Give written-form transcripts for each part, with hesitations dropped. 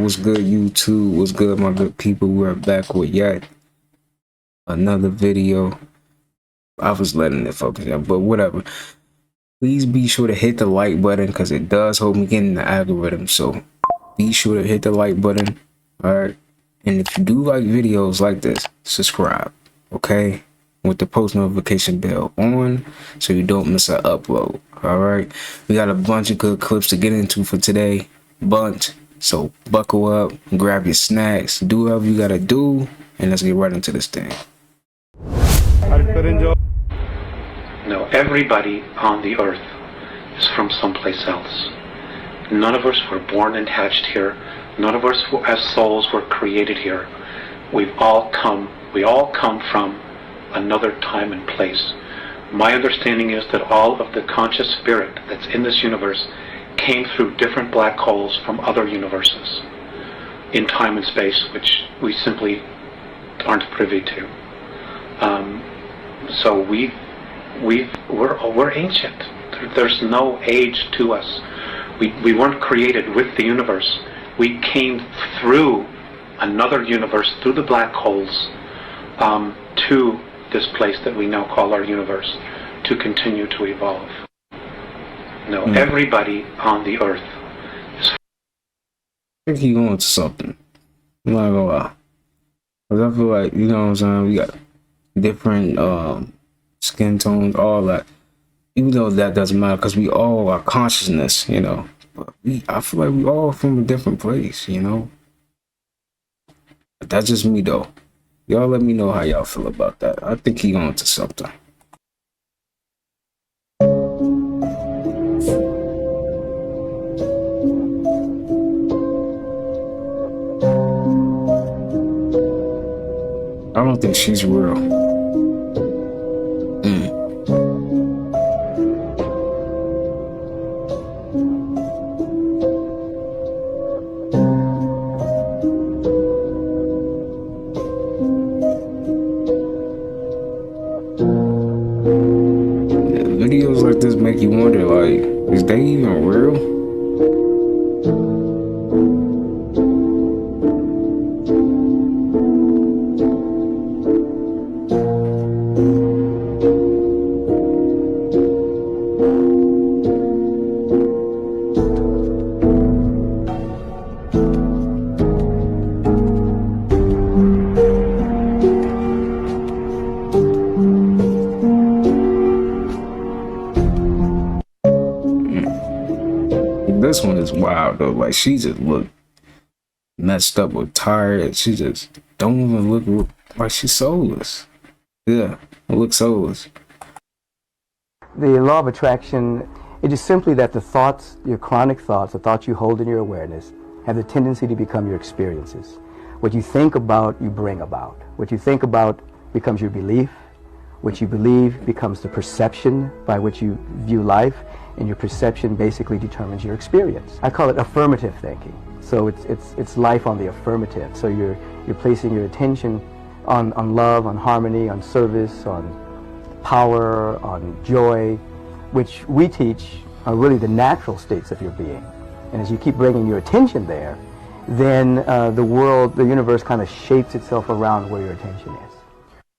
What's good, YouTube? What's good, my good people? We're back with yet another video. I was letting it focus out, but whatever. Please be sure to hit the like button because it does help me get in the algorithm. So be sure to hit the like button. All right. And if you do like videos like this, subscribe. Okay. With the post notification bell on so you don't miss an upload. All right. We got a bunch of good clips to get into for today. Bunch. So buckle up, grab your snacks, do whatever you gotta do, and let's get right into this thing. No, everybody on the earth is from someplace else. None of us were born and hatched here. None of us as souls were created here. We all come from another time and place. My understanding is that all of the conscious spirit that's in this universe came through different black holes from other universes in time and space, which we simply aren't privy to. So we're ancient. There's no age to us. We weren't created with the universe. We came through another universe, through the black holes, to this place that we now call our universe, to continue to evolve. No, everybody on the earth is... I think he's going to something. I'm not gonna lie. Because I feel like, you know what I'm saying, we got different skin tones, all that. Even though that doesn't matter, because we all are consciousness, you know. But I feel like we all from a different place, you know. But that's just me, though. Y'all let me know how y'all feel about that. I think he's going to something. I don't think she's real. Yeah, videos like this make you wonder, like, is they even real? This one is wild though. Like, she just looked messed up or tired. She just don't even look like she's soulless. Yeah, it looks soulless. The law of attraction, it is simply that the thoughts, your chronic thoughts, the thoughts you hold in your awareness, have the tendency to become your experiences. What you think about, you bring about. What you think about becomes your belief. What you believe becomes the perception by which you view life, and your perception basically determines your experience. I call it affirmative thinking. So it's life on the affirmative. So you're placing your attention on love, on harmony, on service, on power, on joy, which we teach are really the natural states of your being. And as you keep bringing your attention there, then the world, the universe kind of shapes itself around where your attention is.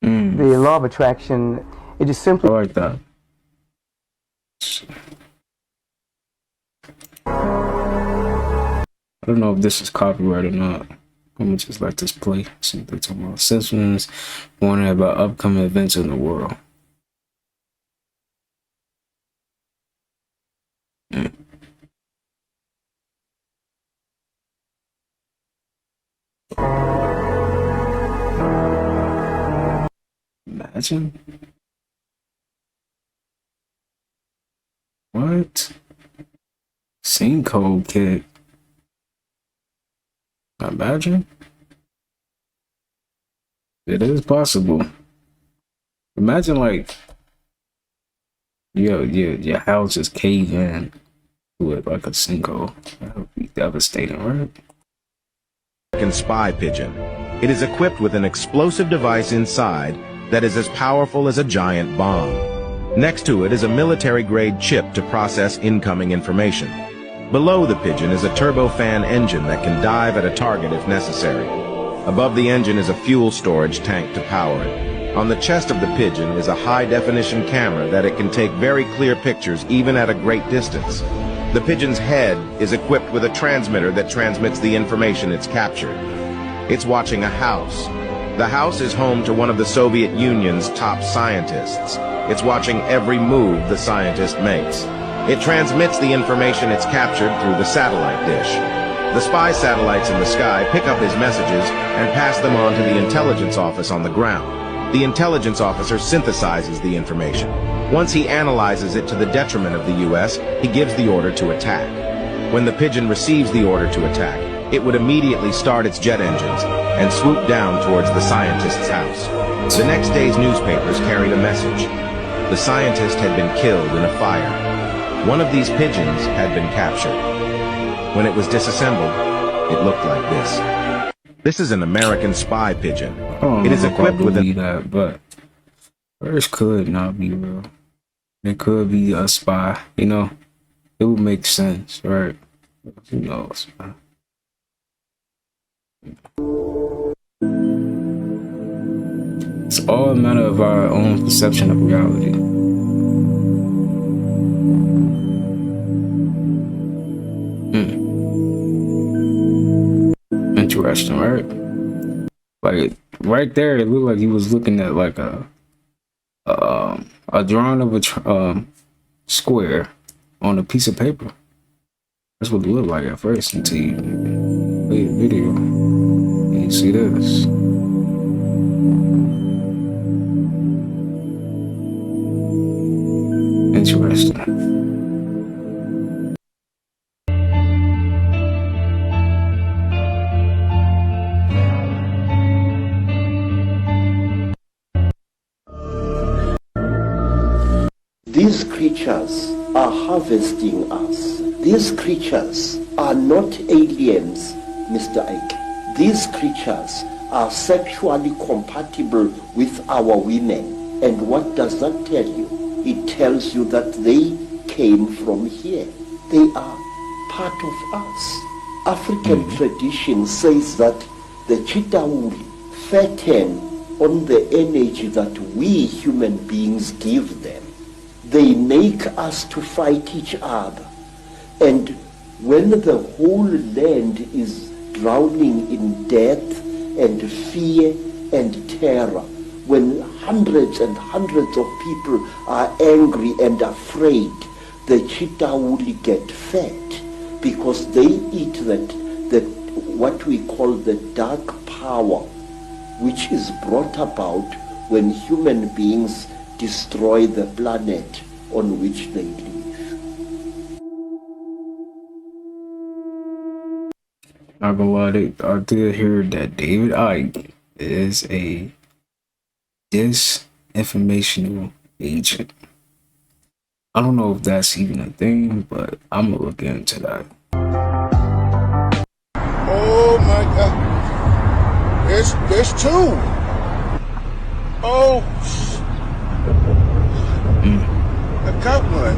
The law of attraction, it is simply... I like that. I don't know if this is copyright or not. I'm gonna just let this play. See what they're talking about. Citizens warning about upcoming events in the world. Imagine. What? Scene code kick. Imagine. It is possible. Imagine like your house just cave in to it like a sinkhole. That would be devastating, right? Spy pigeon. It is equipped with an explosive device inside that is as powerful as a giant bomb. Next to it is a military-grade chip to process incoming information. Below the pigeon is a turbofan engine that can dive at a target if necessary. Above the engine is a fuel storage tank to power it. On the chest of the pigeon is a high-definition camera that it can take very clear pictures even at a great distance. The pigeon's head is equipped with a transmitter that transmits the information it's captured. It's watching a house. The house is home to one of the Soviet Union's top scientists. It's watching every move the scientist makes. It transmits the information it's captured through the satellite dish. The spy satellites in the sky pick up his messages and pass them on to the intelligence office on the ground. The intelligence officer synthesizes the information. Once he analyzes it to the detriment of the U.S., he gives the order to attack. When the pigeon receives the order to attack, it would immediately start its jet engines and swoop down towards the scientist's house. The next day's newspapers carried a message. The scientist had been killed in a fire. One of these pigeons had been captured. When it was disassembled, it looked like this. This is an American spy pigeon. It is equipped with that, but first could not be real. It could be a spy, you know. It would make sense, right? Who knows, man? It's all a matter of our own perception of reality. Interesting, right? Like right there, it looked like he was looking at like a drawing of a square on a piece of paper. That's what it looked like at first until you play the video. And you see this. Interesting. These creatures are harvesting us. These creatures are not aliens, Mr. Ike. These creatures are sexually compatible with our women. And what does that tell you? It tells you that they came from here. They are part of us. African tradition says that the Chitauri fatten on the energy that we human beings give them. They make us to fight each other. And when the whole land is drowning in death and fear and terror, when hundreds and hundreds of people are angry and afraid, the Chitauri get fat because they eat that what we call the dark power, which is brought about when human beings destroy the planet on which they live. Not gonna lie, I did hear that David Icke is a disinformational agent. I don't know if that's even a thing, but I'm gonna look into that. Oh my God! There's two. Oh. I got one.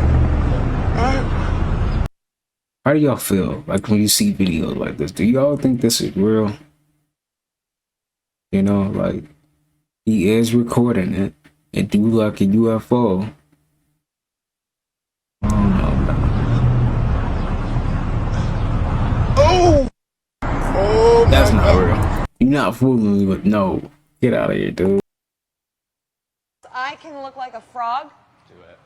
How do y'all feel like when you see videos like this? Do y'all think this is real? You know, like he is recording it and do like a UFO. I don't know, man. Oh! Oh my That's not God. real. You're not fooling me with no. Get out of here, dude. I can look like a frog. Do it.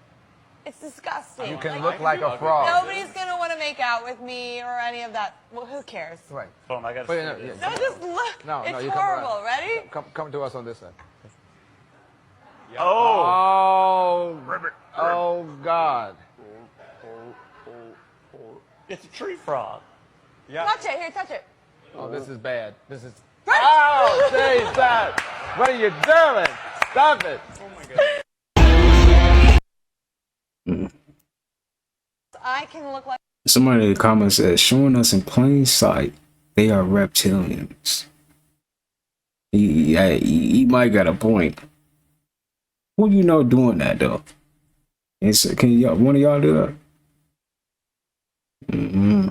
It's disgusting. You can look like a frog. Nobody's gonna want to make out with me or any of that. Well, who cares? Right. Oh my God. Wait, No, just look. No, it's you horrible. Ready? Come to us on this side. Oh. Oh God. It's a tree frog. Yeah. Touch it. Here, touch it. Oh, this is bad. This is. Right. Oh, say that. What are you doing? Stop it. Oh my God. I can look like. Somebody in the comments says, showing us in plain sight, they are reptilians. He might got a point. Who you know doing that though? Can y'all, one of y'all do that? Mm-hmm.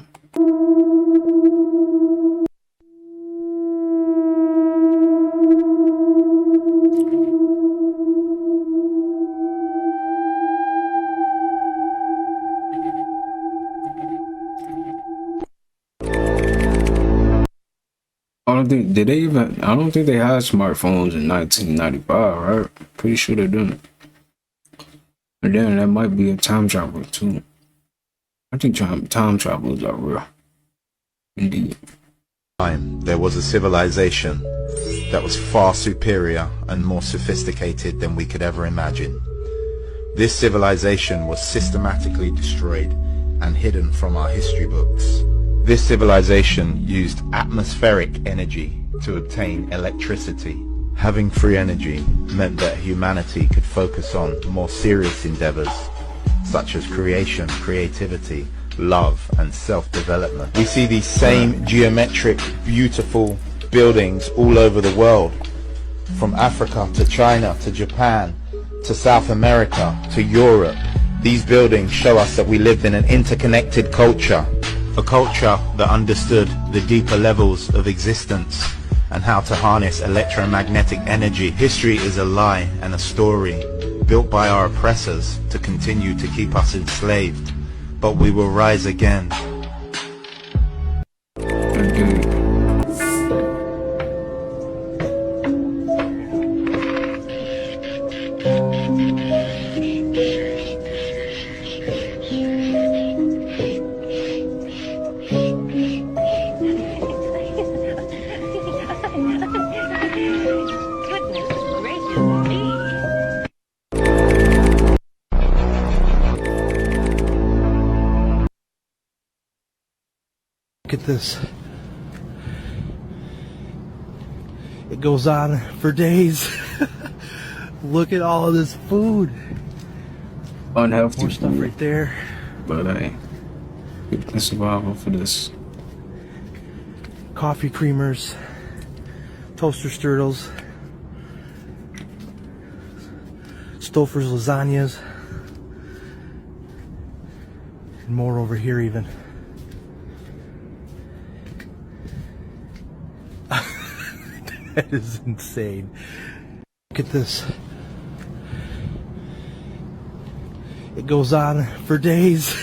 I don't think did they even. I don't think they had smartphones in 1995, right? Pretty sure they didn't. And then that might be a time travel too. I think time travelers are real. Indeed. There was a civilization that was far superior and more sophisticated than we could ever imagine. This civilization was systematically destroyed and hidden from our history books. This civilization used atmospheric energy to obtain electricity. Having free energy meant that humanity could focus on more serious endeavors, such as creation, creativity, love, and self-development. We see these same geometric, beautiful buildings all over the world, from Africa to China to Japan to South America to Europe. These buildings show us that we lived in an interconnected culture, a culture that understood the deeper levels of existence and how to harness electromagnetic energy. History is a lie and a story built by our oppressors to continue to keep us enslaved. But we will rise again. Look at this. It goes on for days. Look at all of this food. Unhealthy more stuff food. Right there. But hey, get the survival for this. Coffee creamers, toaster strudels, Stouffer's lasagnas, and more over here even. That is insane. Look at this. It goes on for days.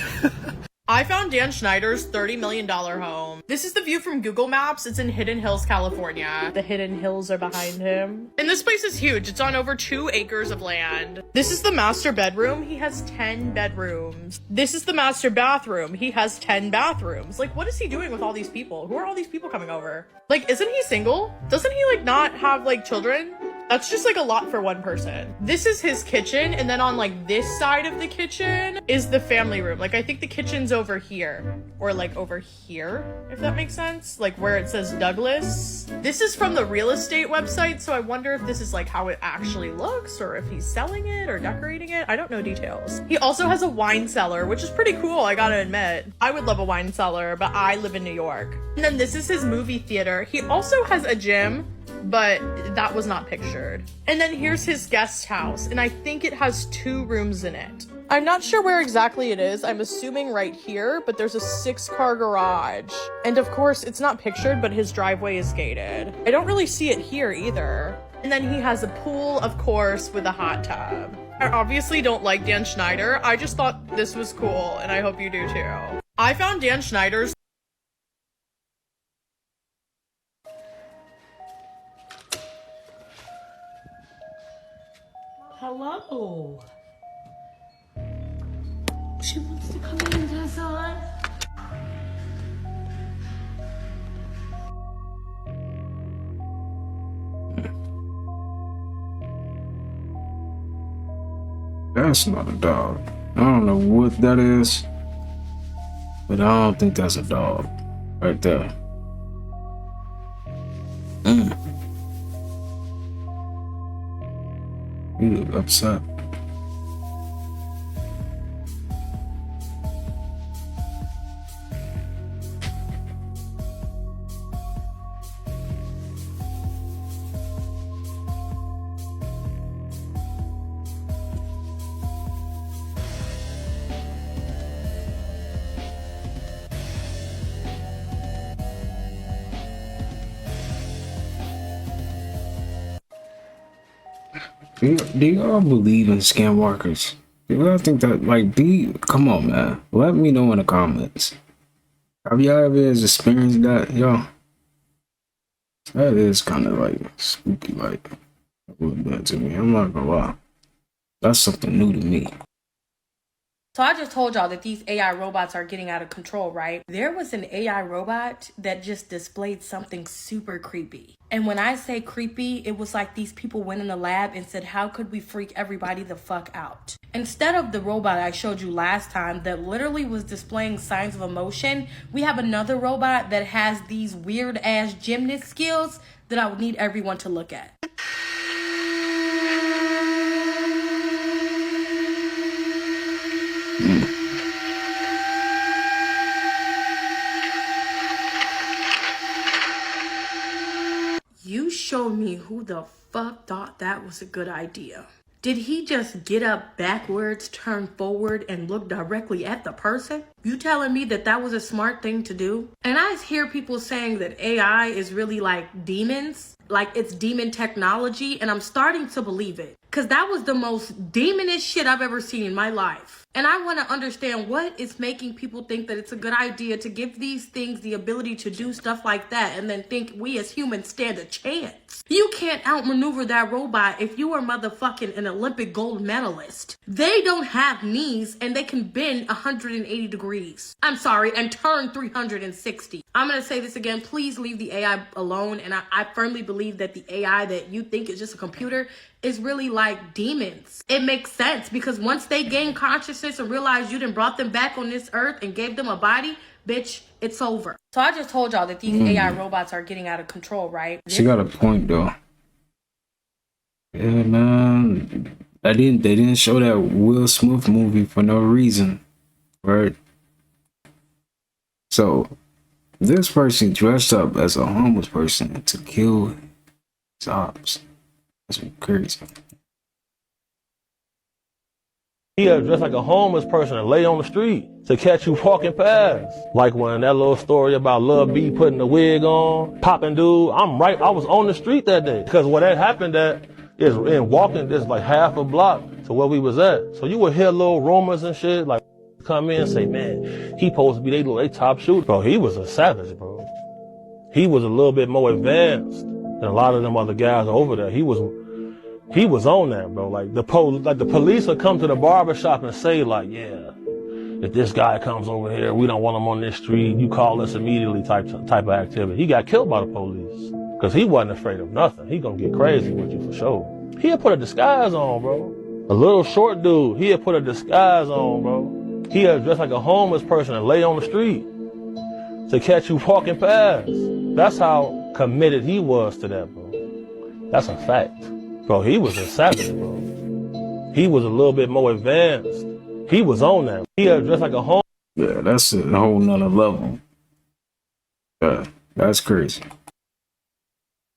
I found Dan Schneider's $30 million home. This is the view from Google Maps. It's in Hidden Hills, California. The Hidden Hills are behind him. And this place is huge. It's on over 2 acres of land. This is the master bedroom. He has 10 bedrooms. This is the master bathroom. He has 10 bathrooms. Like, what is he doing with all these people? Who are all these people coming over? Like, isn't he single? Doesn't he, like, not have, like, children? That's just like a lot for one person. This is his kitchen, and then on like this side of the kitchen is the family room. Like I think the kitchen's over here, or like over here, if that makes sense. Like where it says Douglas. This is from the real estate website, so I wonder if this is like how it actually looks, or if he's selling it or decorating it. I don't know details. He also has a wine cellar, which is pretty cool, I gotta admit. I would love a wine cellar, but I live in New York. And then this is his movie theater. He also has a gym, but that was not pictured. And then here's his guest house, and I think it has 2 rooms in it. I'm not sure where exactly it is. I'm assuming right here, but there's a 6-car garage. And of course, it's not pictured, but his driveway is gated. I don't really see it here either. And then he has a pool, of course, with a hot tub. I obviously don't like Dan Schneider. I just thought this was cool, and I hope you do too. I found Dan Schneider's Hello. She wants to come in, Hassan. That's not a dog. I don't know what that is, but I don't think that's a dog right there. You look upset. Do y'all believe in scam workers? Do y'all think that, like, come on, man. Let me know in the comments. Have y'all ever experienced that, y'all? That is kind of like spooky, like a little bit to me. I'm not gonna lie. That's something new to me. So I just told y'all that these AI robots are getting out of control, right? There was an AI robot that just displayed something super creepy. And when I say creepy, it was like these people went in the lab and said, how could we freak everybody the fuck out? Instead of the robot I showed you last time that literally was displaying signs of emotion, we have another robot that has these weird ass gymnast skills that I would need everyone to look at. You show me who the fuck thought that was a good idea. Did he just get up backwards, turn forward, and look directly at the person? You telling me that that was a smart thing to do? And I hear people saying that AI is really like demons, like it's demon technology, and I'm starting to believe it. Cause that was the most demonish shit I've ever seen in my life. And I want to understand what is making people think that it's a good idea to give these things the ability to do stuff like that and then think we as humans stand a chance. You can't outmaneuver that robot if you are motherfucking an Olympic gold medalist. They don't have knees and they can bend 180 degrees. I'm sorry, and turn 360. I'm going to say this again. Please leave the AI alone. And I firmly believe that the AI that you think is just a computer is really like demons. It makes sense because once they gain consciousness and realize you done brought them back on this earth and gave them a body, bitch, it's over. So I just told y'all that these AI robots are getting out of control, right? She got a point though. Yeah, man. They didn't show that Will Smith movie for no reason, right? So this person dressed up as a homeless person to kill his ops. That's crazy. He had dressed like a homeless person and lay on the street to catch you walking past. Like when that little story about Lil B putting the wig on, popping dude. I was on the street that day. Because what had happened at is in walking this like half a block to where we was at. So you would hear little rumors and shit like come in and say, man, he supposed to be they top shooter. Bro, he was a savage, bro. He was a little bit more advanced than a lot of them other guys over there. He was on that, bro. Like the police would come to the barbershop and say, like, yeah, if this guy comes over here, we don't want him on this street. You call us immediately type of activity. He got killed by the police because he wasn't afraid of nothing. He gonna get crazy with you for sure. He had put a disguise on, bro. A little short dude. He had put a disguise on, bro. He had dressed like a homeless person and lay on the street to catch you walking past. That's how committed he was to that, bro. That's a fact. Bro, he was a savage, bro. He was a little bit more advanced. He was on that. He had dressed like a home. Yeah, that's a whole nother level. Yeah, that's crazy.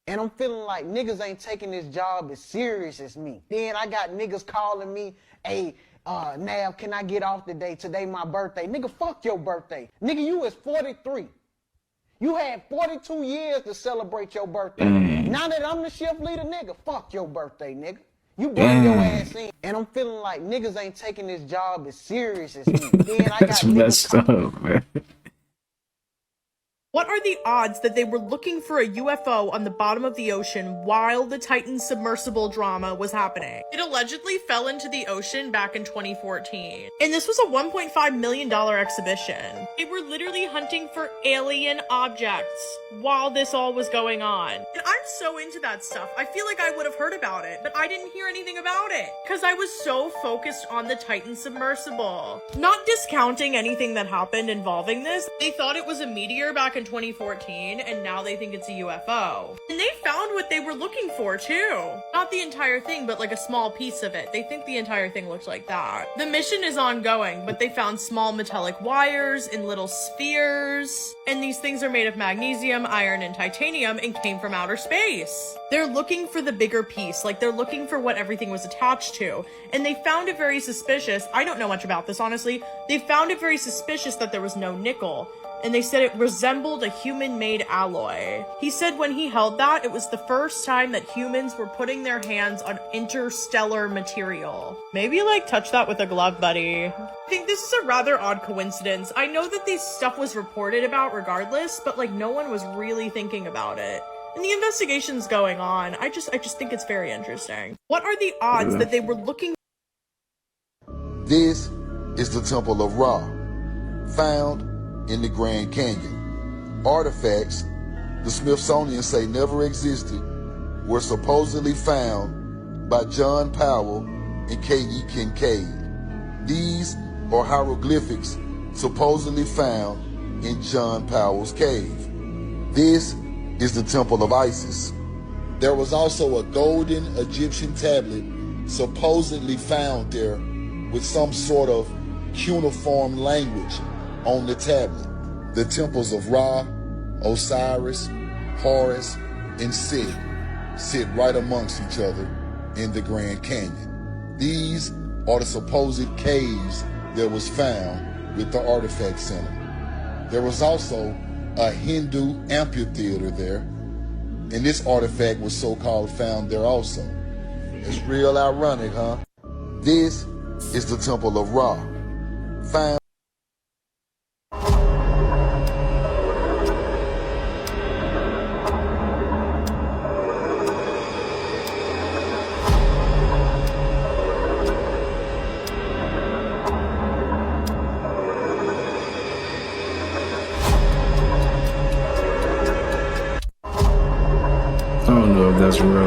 And I'm feeling like niggas ain't taking this job as serious as me. Then I got niggas calling me, hey, Nav, can I get off today? Today my birthday. Nigga, fuck your birthday. Nigga, you is 43. You had 42 years to celebrate your birthday. Now that I'm the shift leader, nigga, fuck your birthday, nigga. You bring your ass in. And I'm feeling like niggas ain't taking this job as serious as me. Then I got That's messed up, man. What are the odds that they were looking for a UFO on the bottom of the ocean while the Titan submersible drama was happening? It allegedly fell into the ocean back in 2014. And this was a $1.5 million exhibition. They were literally hunting for alien objects while this all was going on. And I'm so into that stuff. I feel like I would have heard about it, but I didn't hear anything about it because I was so focused on the Titan submersible. Not discounting anything that happened involving this. They thought it was a meteor back in 2014, and now they think it's a UFO. And they found what they were looking for too. Not the entire thing, but like a small piece of it. They think the entire thing looks like that. The mission is ongoing, but they found small metallic wires in little spheres, and these things are made of magnesium, iron, and titanium and came from outer space. They're looking for the bigger piece, like they're looking for what everything was attached to, and they found it very suspicious. I don't know much about this, honestly. They found it very suspicious that there was no nickel. and they said it resembled a human-made alloy. He said when he held that, it was the first time that humans were putting their hands on interstellar material. Maybe like touch that with a glove, buddy. I think this is a rather odd coincidence. I know that this stuff was reported about regardless, but like no one was really thinking about it. And the investigation's going on. I just think it's very interesting. What are the odds that they were looking? This is the Temple of Ra, found in the Grand Canyon. Artifacts the Smithsonian say never existed were supposedly found by John Powell and K.E. Kincaid. These are hieroglyphics supposedly found in John Powell's cave. This is the Temple of Isis. There was also a golden Egyptian tablet supposedly found there with some sort of cuneiform language on the tablet. The temples of Ra, Osiris, Horus, and Set sit right amongst each other in the Grand Canyon. These are the supposed caves that was found with the artifact center. There was also a Hindu amphitheater there, and this artifact was so-called found there also. It's real ironic, huh? This is the Temple of Ra, found. I don't know if that's real.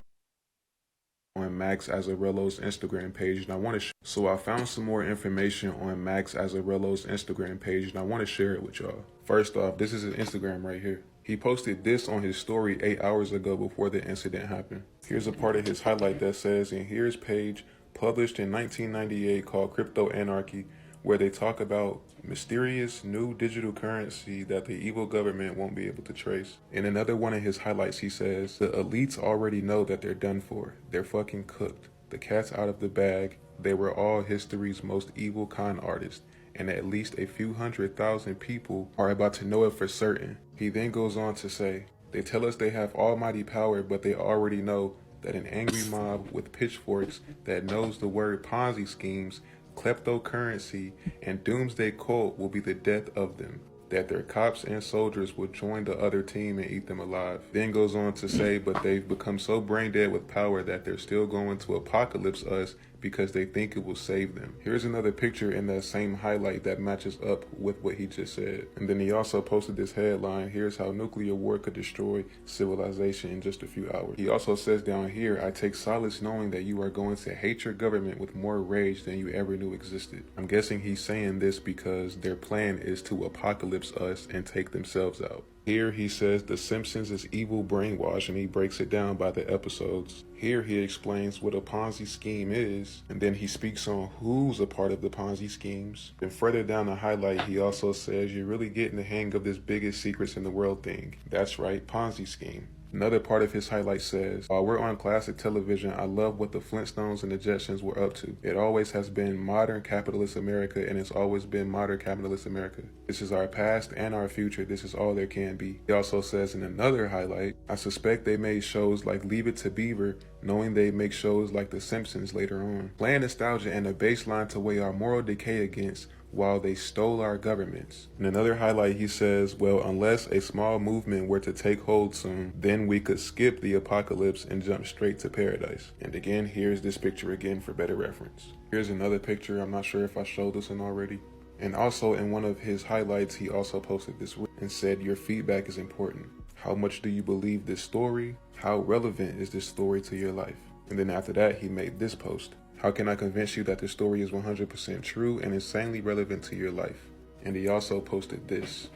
On Max Azarello's Instagram page, and I want to so I found some more information on Max Azarello's Instagram page, and I want to share it with y'all. First off, this is his Instagram right here. He posted this on his story 8 hours ago before the incident happened. Here's a part of his highlight that says, and here's page published in 1998 called Crypto Anarchy, where they talk about mysterious new digital currency that the evil government won't be able to trace. In another one of his highlights, he says, the elites already know that they're done for. They're fucking cooked. The cat's out of the bag. They were all history's most evil con artists, and at least a few 100,000 people are about to know it for certain. He then goes on to say, they tell us they have almighty power, but they already know that an angry mob with pitchforks that knows the word Ponzi schemes, kleptocurrency, and doomsday cult will be the death of them, that their cops and soldiers will join the other team and eat them alive. Then goes on to say, but they've become so brain dead with power that they're still going to apocalypse us because they think it will save them. Here's another picture in that same highlight that matches up with what he just said. And then he also posted this headline, here's how nuclear war could destroy civilization in just a few hours. He also says down here, I take solace knowing that you are going to hate your government with more rage than you ever knew existed. I'm guessing he's saying this because their plan is to apocalypse us and take themselves out. Here he says The Simpsons is evil brainwash, and he breaks it down by the episodes. Here he explains what a Ponzi scheme is, and then he speaks on who's a part of the Ponzi schemes. And further down the highlight, he also says you're really getting the hang of this biggest secrets in the world thing. That's right, Ponzi scheme. Another part of his highlight says, while we're on classic television, I love what the Flintstones and the Jetsons were up to. It always has been modern capitalist America, and it's always been modern capitalist America. This is our past and our future. This is all there can be. He also says in another highlight, I suspect they made shows like Leave It to Beaver, knowing they make shows like The Simpsons later on. Playing nostalgia and a baseline to weigh our moral decay against, while they stole our governments. In another highlight, he says, well, unless a small movement were to take hold soon, then we could skip the apocalypse and jump straight to paradise. And again, here's this picture again for better reference. Here's another picture. I'm not sure if I showed this one already. And also in one of his highlights, he also posted this and said, your feedback is important. How much do you believe this story? How relevant is this story to your life? And then after that, he made this post. How can I convince you that the story is 100% true and insanely relevant to your life? And he also posted this.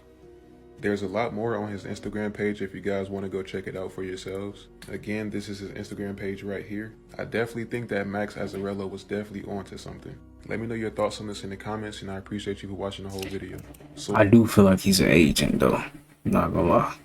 There's a lot more on his Instagram page if you guys want to go check it out for yourselves. Again, this is his Instagram page right here. I definitely think that Max Azarello was definitely onto something. Let me know your thoughts on this in the comments, and I appreciate you for watching the whole video. So I do feel like he's an agent though, not gonna lie.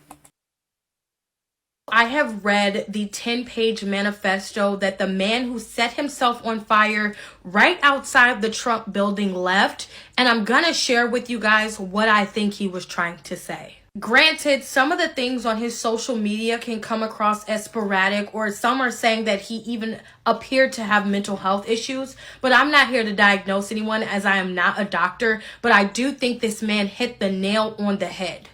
I have read the 10-page manifesto that the man who set himself on fire right outside the Trump building left, and I'm gonna share with you guys what I think he was trying to say. Granted, some of the things on his social media can come across as sporadic, or some are saying that he even appeared to have mental health issues, but I'm not here to diagnose anyone as I am not a doctor, but I do think this man hit the nail on the head.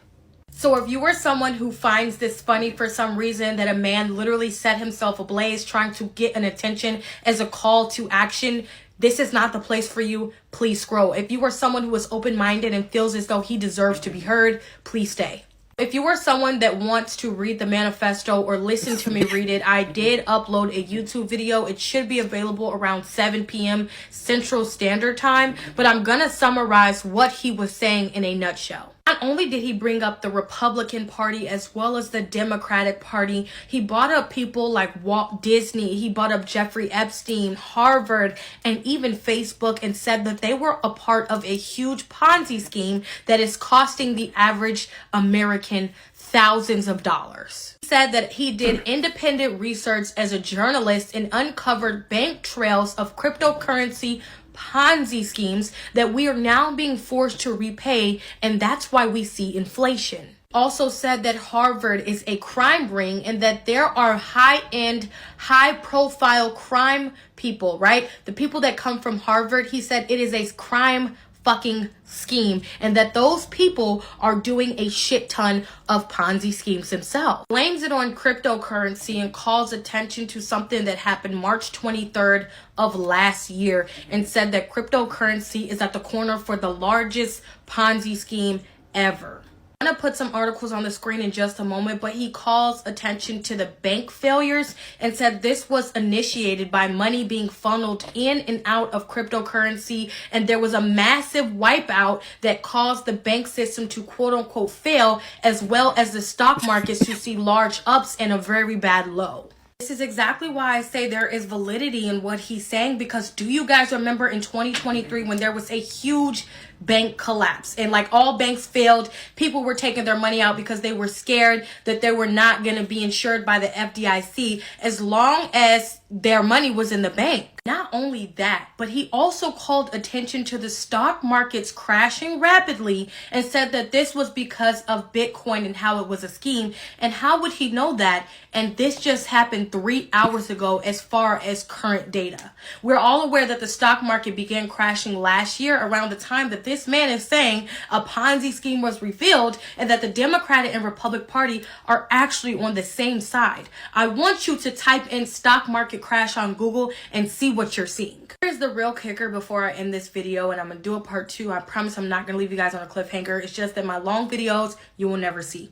So if you are someone who finds this funny for some reason, that a man literally set himself ablaze trying to get an attention as a call to action, this is not the place for you. Please scroll. If you are someone who is open-minded and feels as though he deserves to be heard, please stay. If you are someone that wants to read the manifesto or listen to me read it, I did upload a YouTube video. It should be available around 7 p.m. Central Standard Time, but I'm gonna summarize what he was saying in a nutshell. Not only did he bring up the Republican Party as well as the Democratic Party, he brought up people like Walt Disney, he brought up Jeffrey Epstein, Harvard, and even Facebook, and said that they were a part of a huge Ponzi scheme that is costing the average American thousands of dollars. He said that he did independent research as a journalist and uncovered bank trails of cryptocurrency Ponzi schemes that we are now being forced to repay, and that's why we see inflation. Also said that Harvard is a crime ring and that there are high-end, high-profile crime people, right? The people that come from Harvard, he said it is a crime fucking scheme, and that those people are doing a shit ton of Ponzi schemes themselves. Blames it on cryptocurrency and calls attention to something that happened March 23rd of last year, and said that cryptocurrency is at the corner for the largest Ponzi scheme ever. I'm going to put some articles on the screen in just a moment, but he calls attention to the bank failures and said this was initiated by money being funneled in and out of cryptocurrency, and there was a massive wipeout that caused the bank system to quote unquote fail, as well as the stock markets to see large ups and a very bad low. This is exactly why I say there is validity in what he's saying, because do you guys remember in 2023 when there was a huge bank collapse and like all banks failed, people were taking their money out because they were scared that they were not going to be insured by the FDIC as long as their money was in the bank. Not only that, but he also called attention to the stock markets crashing rapidly and said that this was because of Bitcoin and how it was a scheme. And how would he know that? And this just happened 3 hours ago as far as current data. We're all aware that the stock market began crashing last year around the time that this man is saying a Ponzi scheme was revealed, and that the Democratic and Republican Party are actually on the same side. I want you to type in stock market crash on Google and see what you're seeing. Here's the real kicker before I end this video, and I'm gonna do a part 2. I promise I'm not gonna leave you guys on a cliffhanger. It's just that my long videos you will never see.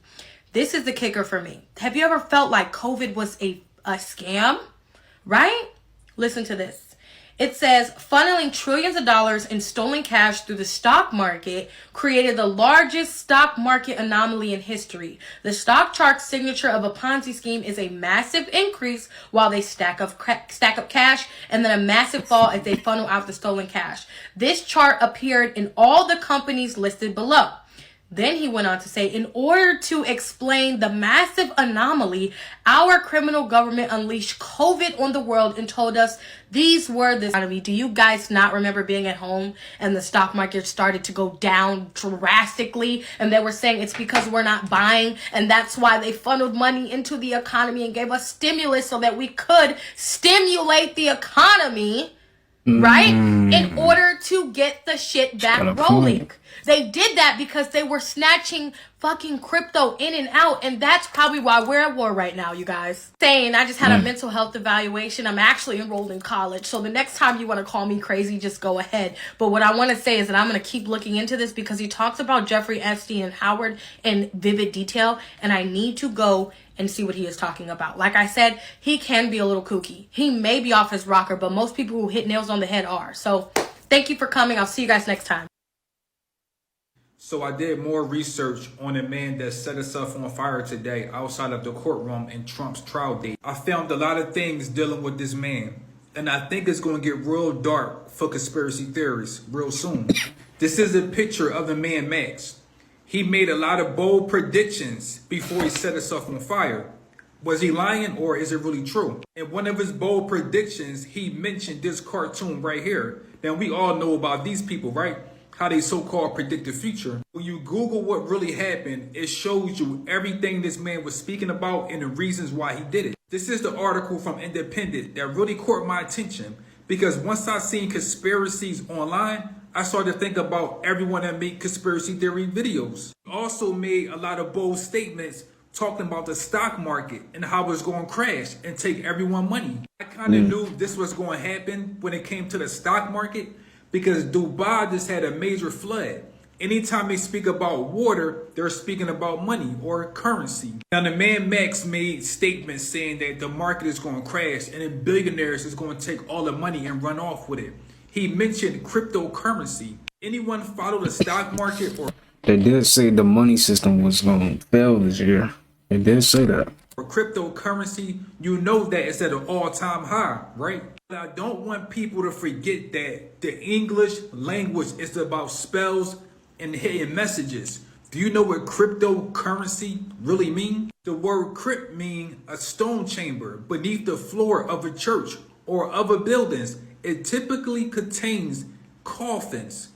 This is the kicker for me. Have you ever felt like COVID was a scam? Right? Listen to this. It says, funneling trillions of dollars in stolen cash through the stock market created the largest stock market anomaly in history. The stock chart's signature of a Ponzi scheme is a massive increase while they stack up cash, and then a massive fall as they funnel out the stolen cash. This chart appeared in all the companies listed below. Then he went on to say, in order to explain the massive anomaly, our criminal government unleashed COVID on the world and told us these were the economy. Do you guys not remember being at home and the stock market started to go down drastically? And they were saying it's because we're not buying, and that's why they funneled money into the economy and gave us stimulus so that we could stimulate the economy, right? In order to get the shit back rolling. They did that because they were snatching fucking crypto in and out, and that's probably why we're at war right now, you guys. Saying I just had a mental health evaluation. I'm actually enrolled in college, so the next time you want to call me crazy, just go ahead. But what I want to say is that I'm going to keep looking into this because he talks about Jeffrey Epstein and Howard in vivid detail, and I need to go and see what he is talking about. Like I said, he can be a little kooky. He may be off his rocker, but most people who hit nails on the head are. So thank you for coming. I'll see you guys next time. So I did more research on a man that set himself on fire today outside of the courtroom in Trump's trial date. I found a lot of things dealing with this man, and I think it's going to get real dark for conspiracy theories real soon. This is a picture of the man Max. He made a lot of bold predictions before he set himself on fire. Was he lying or is it really true? In one of his bold predictions, he mentioned this cartoon right here. Now, we all know about these people, right? How they so-called predict the future. When you Google what really happened, it shows you everything this man was speaking about and the reasons why he did it. This is the article from Independent that really caught my attention because once I seen conspiracies online, I started to think about everyone that made conspiracy theory videos. He also made a lot of bold statements talking about the stock market and how it's going to crash and take everyone money. I kind of knew this was going to happen when it came to the stock market because Dubai just had a major flood. Anytime they speak about water, they're speaking about money or currency. Now, the man Max made statements saying that the market is going to crash and then billionaires is going to take all the money and run off with it. He mentioned cryptocurrency. Anyone follow the stock market or... They did say the money system was going to fail this year. They did say that. For cryptocurrency, you know that it's at an all-time high, right? But I don't want people to forget that the English language is about spells and hidden messages. Do you know what cryptocurrency really means? The word crypt means a stone chamber beneath the floor of a church or other buildings. It typically contains coffins.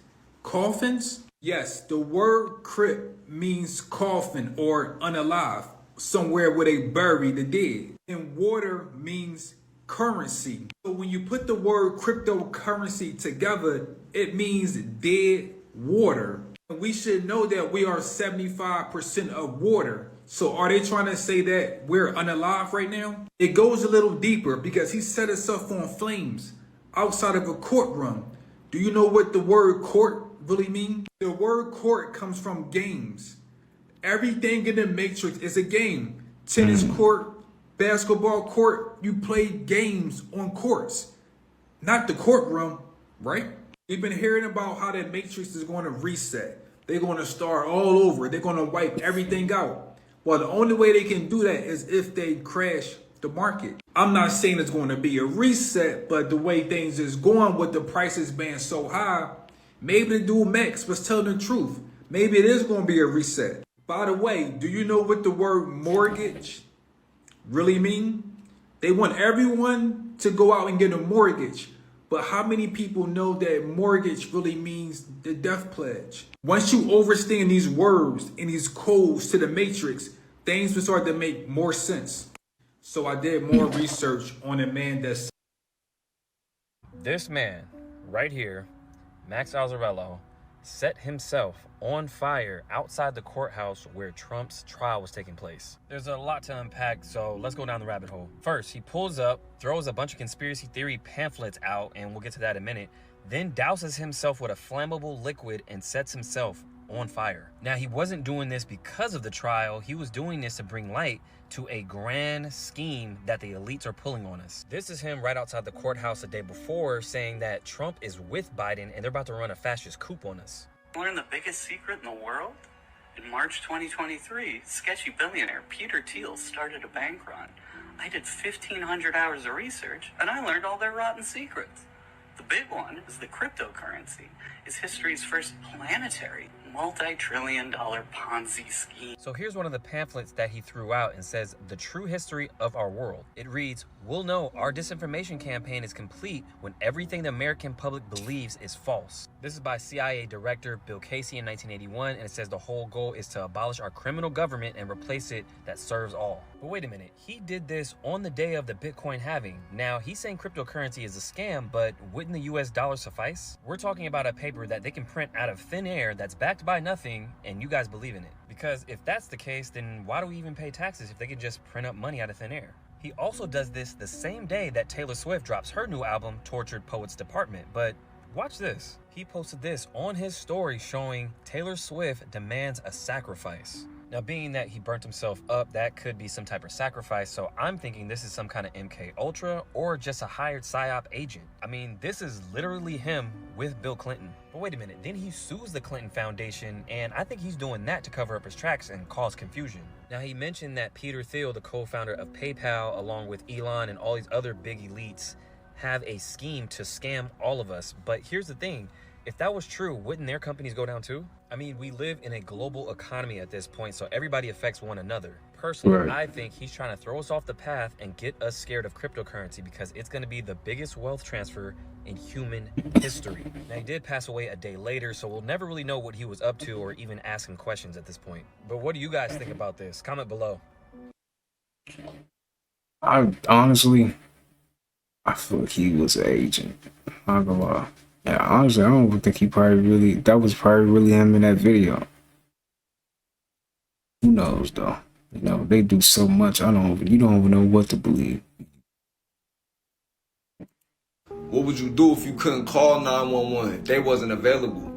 Coffins? Yes, the word crypt means coffin or unalive, somewhere where they bury the dead. And water means currency. So when you put the word cryptocurrency together, it means dead water. And we should know that we are 75% of water. So are they trying to say that we're unalive right now? It goes a little deeper because he set us up on flames outside of a courtroom. Do you know what the word court really means? The word court comes from games. Everything in the Matrix is a game. Tennis court, basketball court, you play games on courts. Not the courtroom, right? We've been hearing about how that Matrix is going to reset. They're going to start all over. They're going to wipe everything out. Well, the only way they can do that is if they crash the market. I'm not saying it's going to be a reset, but the way things is going with the prices being so high, maybe the dude Max was telling the truth. Maybe it is going to be a reset. By the way, do you know what the word mortgage really mean? They want everyone to go out and get a mortgage. But how many people know that mortgage really means the death pledge? Once you understand these words and these codes to the Matrix, things will start to make more sense. So I did more research on a man that's... This man right here, Max Azarello, set himself on fire outside the courthouse where Trump's trial was taking place. There's a lot to unpack, so let's go down the rabbit hole. First, he pulls up, throws a bunch of conspiracy theory pamphlets out, and we'll get to that in a minute, then douses himself with a flammable liquid and sets himself on fire. Now, he wasn't doing this because of the trial. He was doing this to bring light to a grand scheme that the elites are pulling on us. This is him right outside the courthouse the day before saying that Trump is with Biden and they're about to run a fascist coup on us. Learn the biggest secret in the world? In March 2023, sketchy billionaire Peter Thiel started a bank run. I did 1,500 hours of research and I learned all their rotten secrets. The big one is the cryptocurrency. It's history's first planetary, multi-trillion-dollar Ponzi scheme. So here's one of the pamphlets that he threw out and says the true history of our world. It reads, "We'll know our disinformation campaign is complete when everything the American public believes is false." This is by CIA Director Bill Casey in 1981, and it says the whole goal is to abolish our criminal government and replace it that serves all. But wait a minute, he did this on the day of the Bitcoin halving. Now, he's saying cryptocurrency is a scam, but wouldn't the US dollar suffice? We're talking about a paper that they can print out of thin air that's backed by nothing, and you guys believe in it. Because if that's the case, then why do we even pay taxes if they can just print up money out of thin air? He also does this the same day that Taylor Swift drops her new album, Tortured Poets Department. But watch this. He posted this on his story showing Taylor Swift demands a sacrifice. Now, being that he burnt himself up, that could be some type of sacrifice, so I'm thinking this is some kind of MK Ultra or just a hired PSYOP agent. I mean, this is literally him with Bill Clinton. But wait a minute, then he sues the Clinton Foundation, and I think he's doing that to cover up his tracks and cause confusion. Now, he mentioned that Peter Thiel, the co-founder of PayPal, along with Elon and all these other big elites, have a scheme to scam all of us. But here's the thing. If that was true, wouldn't their companies go down too? I mean, we live in a global economy at this point, so everybody affects one another. Personally, Right. I think he's trying to throw us off the path and get us scared of cryptocurrency because it's going to be the biggest wealth transfer in human history. Now, he did pass away a day later, so we'll never really know what he was up to or even ask him questions at this point. But what do you guys think about this? Comment below. I honestly, I feel like he was an agent. Not gonna lie. Yeah, honestly, I don't think he probably really, that was probably really him in that video. Who knows though? You know, they do so much, you don't even know what to believe. What would you do if you couldn't call 911 if they wasn't available?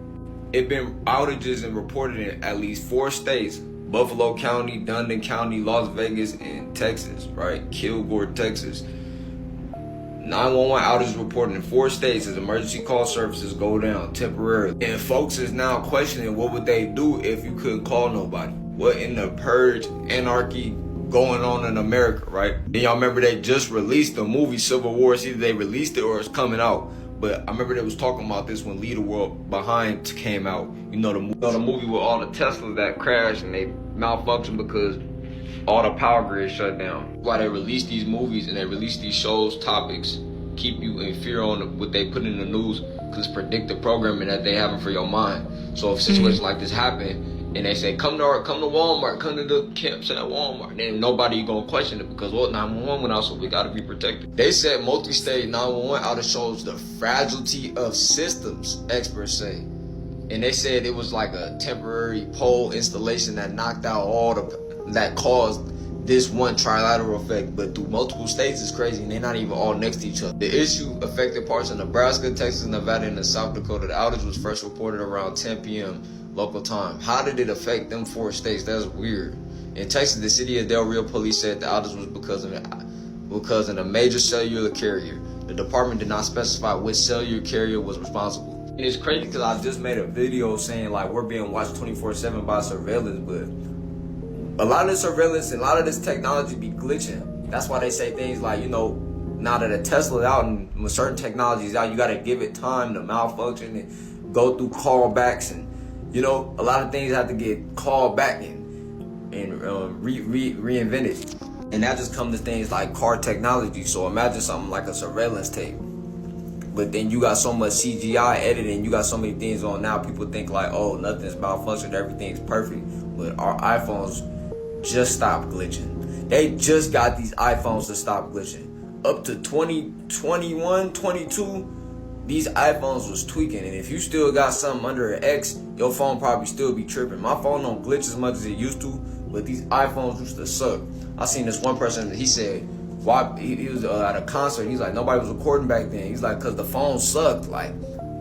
It been outages and reported in at least 4 states: Buffalo County, Dundon County, Las Vegas, and Texas, right? Kilgore, Texas. 911 outages reported in 4 states as emergency call services go down temporarily. And folks is now questioning what would they do if you couldn't call nobody? What in the purge, anarchy going on in America, right? And y'all remember they just released the movie Civil War. It's either they released it or it's coming out. But I remember they was talking about this when Lead the World Behind came out. You know the movie with all the Teslas that crashed and they malfunctioned because all the power grid shut down. Why they release these movies and they release these shows, topics, keep you in fear on what they put in the news, because it's predictive programming that they having for your mind. So if situations like this happen and they say come to Walmart, come to the camps at Walmart, then nobody gonna question it because 911 went out, so we gotta be protected. They said multi-state 911 outage shows the fragility of systems, experts say. And they said it was like a temporary pole installation that knocked out all that caused this one trilateral effect, but through multiple states is crazy, and they're not even all next to each other. The issue affected parts of Nebraska, Texas, Nevada, and South Dakota. The outage was first reported around 10 p.m. local time. How did it affect them 4 states? That's weird. In Texas, the city of Del Rio police said the outage was because of a major cellular carrier. The department did not specify which cellular carrier was responsible. And it's crazy because I just made a video saying like we're being watched 24/7 by surveillance, but a lot of this surveillance and a lot of this technology be glitching. That's why they say things like, you know, now that a Tesla's out and when certain technology is out, you got to give it time to malfunction and go through callbacks, and you know, a lot of things have to get called back and reinvented. And that just comes to things like car technology. So imagine something like a surveillance tape. But then you got so much CGI editing, you got so many things on now, people think like, oh, nothing's malfunctioned, everything's perfect. But our iPhones just stopped glitching. They just got these iPhones to stop glitching. Up to 2021, 22, these iPhones was tweaking. And if you still got something under an X, your phone probably still be tripping. My phone don't glitch as much as it used to, but these iPhones used to suck. I seen this one person, he said, why he was at a concert. He's like, nobody was recording back then. He's like, cause the phone sucked. Like,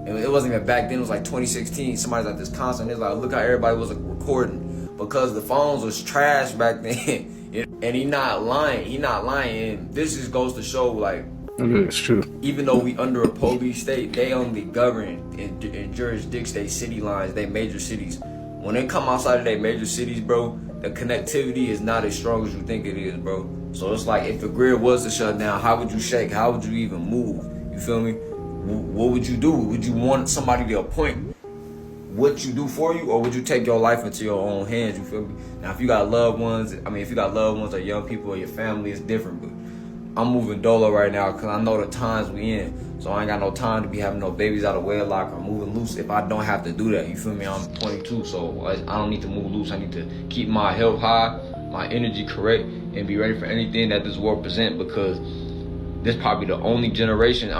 it wasn't even back then. It was like 2016. Somebody's at this concert. And he's like, look how everybody was recording because the phones was trash back then. And he not lying. He not lying. And this just goes to show, like, it's true. Even though we under a police state, they only govern in jurisdictions, they city lines, they major cities. When they come outside of their major cities, bro, the connectivity is not as strong as you think it is, bro. So it's like if the grid was to shut down, how would you shake? How would you even move? You feel me? What would you do? Would you want somebody to appoint what you do for you, or would you take your life into your own hands? You feel me? Now, if you got loved ones, if you got loved ones or young people or your family, it's different. But I'm moving dolo right now because I know the times we in. So I ain't got no time to be having no babies out of wedlock or moving loose if I don't have to do that. You feel me? I'm 22, so I don't need to move loose. I need to keep my health high, my energy correct, and be ready for anything that this world present, because this probably the only generation.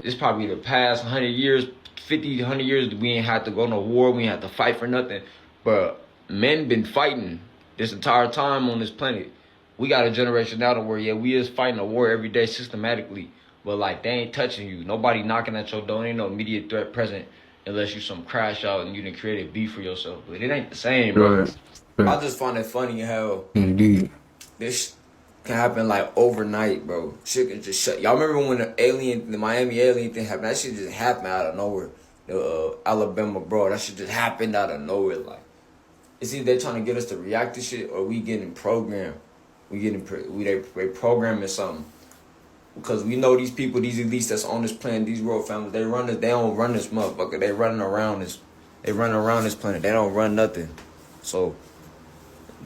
This probably the past 100 years, 50, 100 years, we ain't had to go to war. We ain't had to fight for nothing. But men been fighting this entire time on this planet. We got a generation now to where, yeah, we is fighting a war every day systematically, but like they ain't touching you. Nobody knocking at your door. Ain't no immediate threat present unless you some crash out and you done create a beef for yourself. But it ain't the same, bro. Right. I just find it funny how Indeed. this can happen like overnight, bro. Shit can just shut. Y'all remember when the Miami alien thing happened? That shit just happened out of nowhere. The Alabama, bro, that shit just happened out of nowhere. Like, it's either they trying to get us to react to shit or we getting programmed. They programming something. Because we know these people, these elites that's on this planet, these royal families, they don't run this motherfucker. They run around this planet. They don't run nothing. So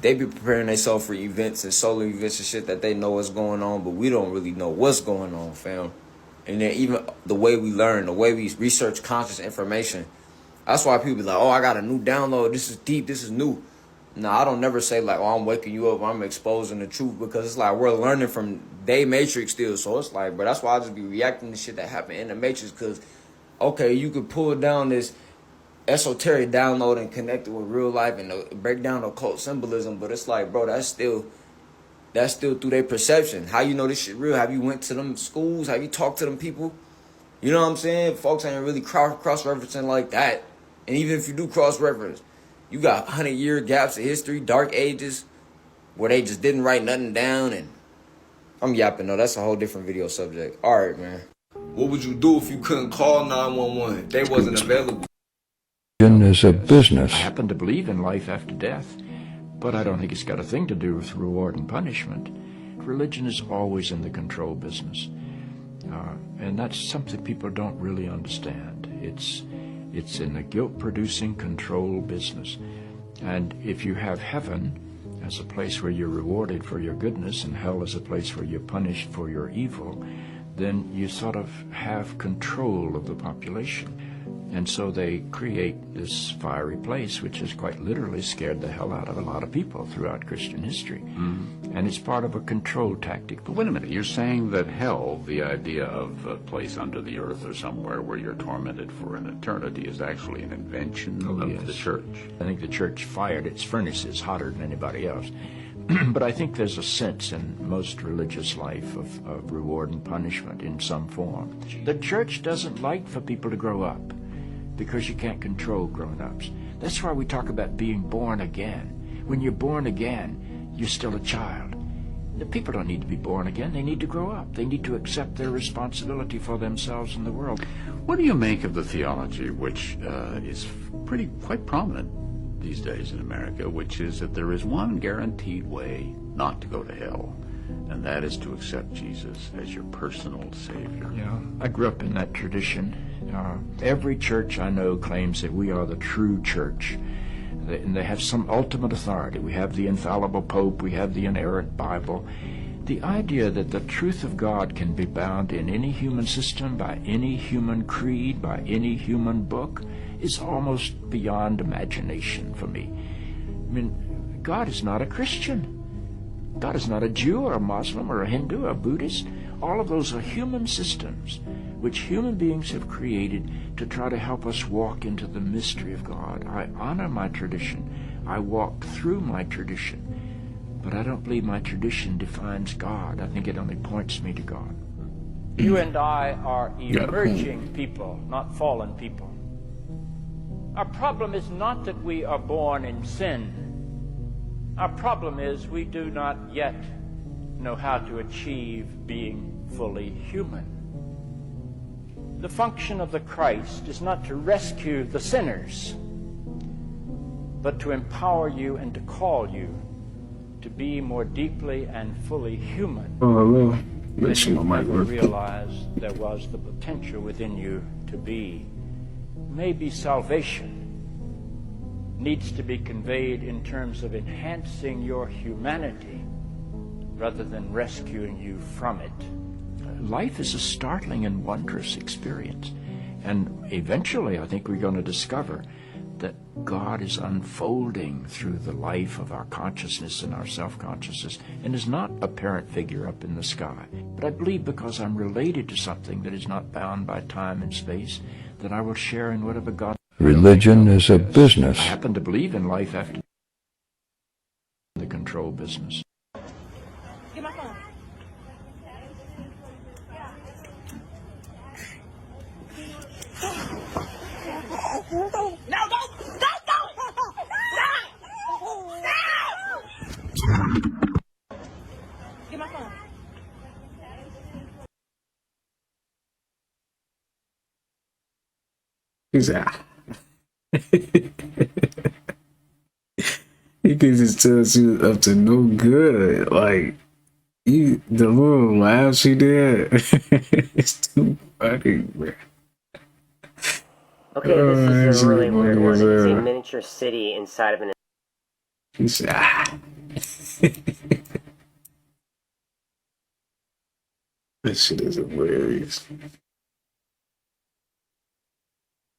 they be preparing themselves for events and solar events and shit that they know what's going on, but we don't really know what's going on, fam. And then even the way we learn, the way we research conscious information, that's why people be like, oh, I got a new download. This is deep. This is new. No, I don't never say like, oh, I'm waking you up. I'm exposing the truth, because it's like we're learning from they matrix still. So it's like, but that's why I just be reacting to shit that happened in the matrix. Because, okay, you could pull down this esoteric download and connect it with real life and break down occult symbolism. But it's like, bro, that's still through their perception. How you know this shit real? Have you went to them schools? Have you talked to them people? You know what I'm saying? Folks ain't really cross-referencing like that. And even if you do cross-reference, you got 100-year gaps of history, dark ages, where they just didn't write nothing down. And I'm yapping, though. That's a whole different video subject. All right, man. What would you do if you couldn't call 911? If they wasn't available? Is a business. I happen to believe in life after death, but I don't think it's got a thing to do with reward and punishment. Religion is always in the control business, and that's something people don't really understand. It's in the guilt-producing control business. And if you have heaven as a place where you're rewarded for your goodness and hell as a place where you're punished for your evil, then you sort of have control of the population. And so they create this fiery place, which has quite literally scared the hell out of a lot of people throughout Christian history. And it's part of a control tactic. But wait a minute, you're saying that hell, the idea of a place under the earth or somewhere where you're tormented for an eternity, is actually an invention of the church? I think the church fired its furnaces hotter than anybody else. But I think there's a sense in most religious life of reward and punishment in some form. The church doesn't like for people to grow up, because you can't control grown-ups. That's why we talk about being born again. When you're born again, you're still a child. The people don't need to be born again. They need to grow up. They need to accept their responsibility for themselves and the world. What do you make of the theology, which is quite prominent these days in America, which is that there is one guaranteed way not to go to hell, and that is to accept Jesus as your personal Savior? Yeah, I grew up in that tradition. Every church I know claims that we are the true church, and they have some ultimate authority. We have the infallible Pope, we have the inerrant Bible. The idea that the truth of God can be bound in any human system, by any human creed, by any human book, is almost beyond imagination for me. I mean, God is not a Christian. God is not a Jew or a Muslim or a Hindu or a Buddhist. All of those are human systems which human beings have created to try to help us walk into the mystery of God. I honor my tradition. I walk through my tradition. But I don't believe my tradition defines God. I think it only points me to God. You and I are emerging people, not fallen people. Our problem is not that we are born in sin. Our problem is we do not yet know how to achieve being fully human. The function of the Christ is not to rescue the sinners, but to empower you and to call you to be more deeply and fully human. Oh, hello. Than you never realized there was the potential within you to be. Maybe salvation needs to be conveyed in terms of enhancing your humanity rather than rescuing you from it. Life is a startling and wondrous experience. And eventually, I think we're going to discover that God is unfolding through the life of our consciousness and our self-consciousness, and is not a parent figure up in the sky. But I believe because I'm related to something that is not bound by time and space, that I will share in whatever God... Religion is a business. I happen to believe in life after the control business. Get my phone. No, don't! Get my phone. He's out. He can just tell she was up to no good. Like, The little laugh she did, it's too funny, bro. Okay, this is a really weird one. It's a Azarello. miniature city inside of an... He said, ah. This shit is hilarious.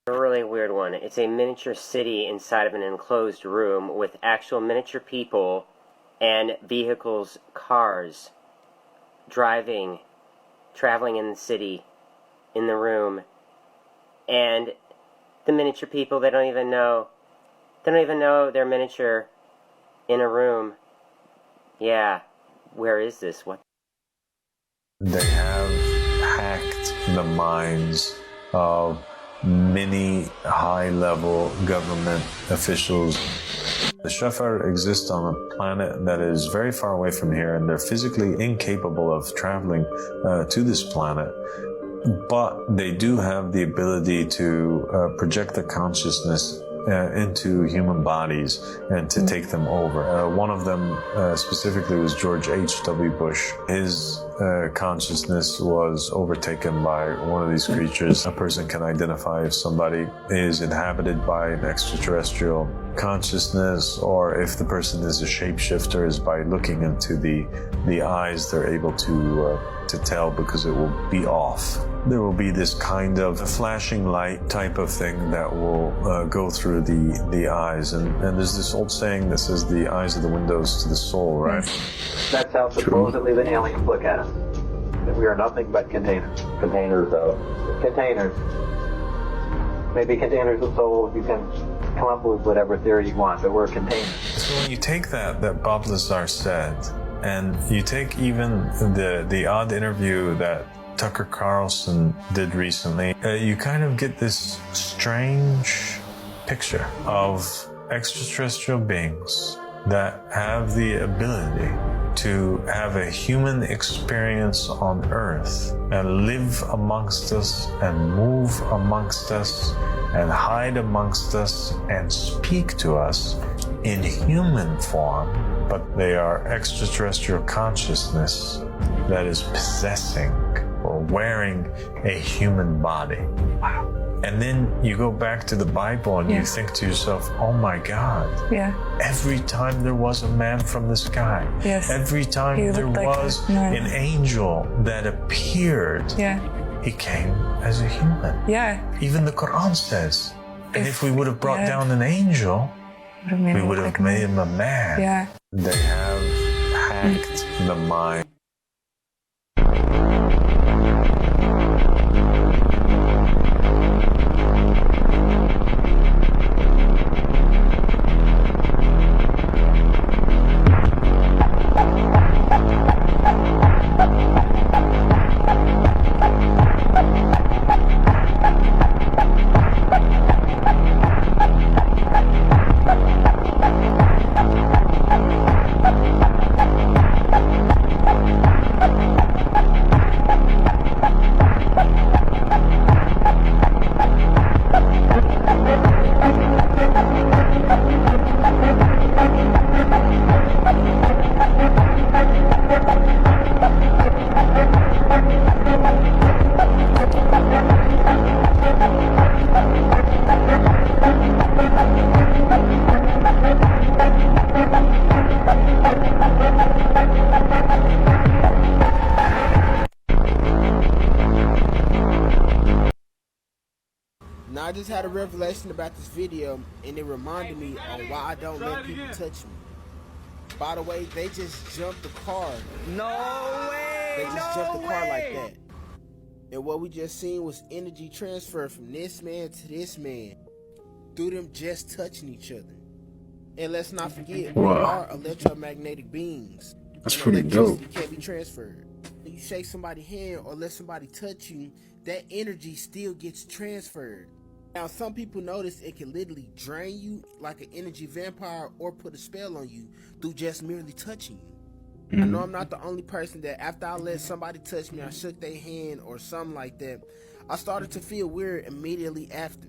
A really weird one. It's a miniature city inside of an enclosed room with actual miniature people and vehicles, cars, traveling in the city, in the room, and the miniature people, they don't even know they're miniature in a room. Yeah, where is this? What? They have hacked the minds of many high-level government officials. The Shafar exist on a planet that is very far away from here, and they're physically incapable of traveling to this planet. But they do have the ability to project their consciousness into human bodies and to take them over. One of them specifically was George H.W. Bush. His consciousness was overtaken by one of these creatures. A person can identify if somebody is inhabited by an extraterrestrial consciousness, or if the person is a shapeshifter, is by looking into the eyes they're able to tell, because it will be off. There will be this kind of a flashing light type of thing that will go through the eyes, and there's this old saying that says the eyes are the windows to the soul, right? That's how supposedly the aliens look at us. That we are nothing but containers. Containers, though. Containers. Maybe containers of soul. You can come up with whatever theory you want, but we're containers. So when you take that Bob Lazar said, and you take even the odd interview that Tucker Carlson did recently, you kind of get this strange picture of extraterrestrial beings that have the ability to have a human experience on Earth and live amongst us and move amongst us and hide amongst us and speak to us in human form, but they are extraterrestrial consciousness that is possessing or wearing a human body. Wow. And then you go back to the Bible and you think to yourself, oh my God. Yeah. Every time there was a man from the sky. Yes. Every time there was an angel that appeared. Yeah. He came as a human. Yeah. Even the Quran says. And if we would have brought down an angel, we would have made him a man. Yeah. They have hacked the mind. Now I just had a revelation about this video, and it reminded me on why I don't let people touch me. By the way, they just jumped the car. No way! They just jumped the car like that. And what we just seen was energy transfer from this man to this man through them just touching each other. And let's not forget, we are electromagnetic beings. That's pretty dope. Electricity can't be transferred. When you shake somebody's hand or let somebody touch you, that energy still gets transferred. Now, some people notice it can literally drain you like an energy vampire or put a spell on you through just merely touching you. I know I'm not the only person that after I let somebody touch me, I shook their hand or something like that, I started to feel weird immediately after.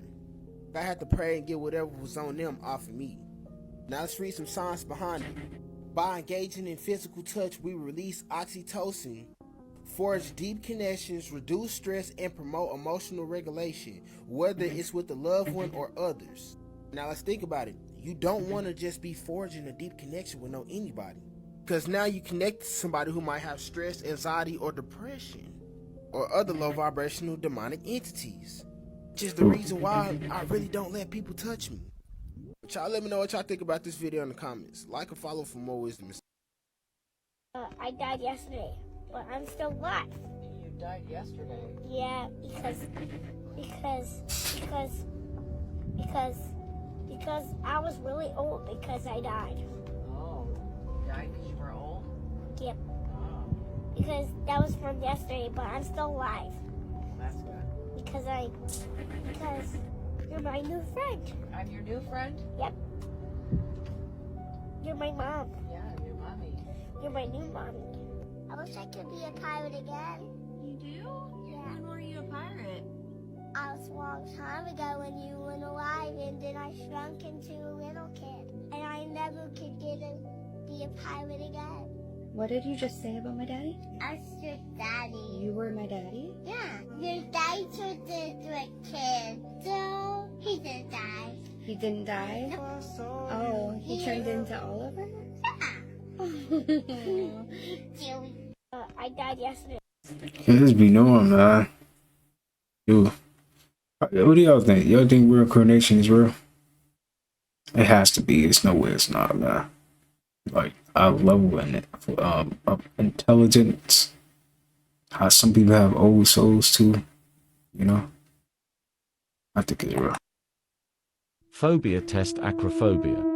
I had to pray and get whatever was on them off of me. Now let's read some science behind it. By engaging in physical touch, we release oxytocin, forge deep connections, reduce stress, and promote emotional regulation, whether it's with a loved one or others. Now let's think about it. You don't want to just be forging a deep connection with anybody. Because now you connect to somebody who might have stress, anxiety, or depression, or other low vibrational demonic entities. Which is the reason why I really don't let people touch me. But y'all let me know what y'all think about this video in the comments. Like and follow for more wisdom. I died yesterday, but I'm still alive. You died yesterday? Yeah, because I was really old because I died. Oh, you died because you were old? Yep. Oh. Because that was from yesterday, but I'm still alive. That's good. Because you're my new friend. I'm your new friend? Yep. You're my mom. Yeah, your mommy. You're my new mommy. I wish I could be a pirate again. You do? Yeah. When were you a pirate? I was a long time ago when you weren't alive, and then I shrunk into a little kid. And I never could be a pirate again. What did you just say about my daddy? I was your daddy. You were my daddy? Yeah. Your daddy turned into a kid, so he didn't die. He didn't die? Oh, he turned into Oliver? Yeah. I died yesterday. This be normal, man. Dude. What do y'all think? Y'all think reincarnation is real? It has to be. It's no way it's not, man. Like, I level in it. Of intelligence. How some people have old souls too. You know? I think it's real. Phobia test acrophobia.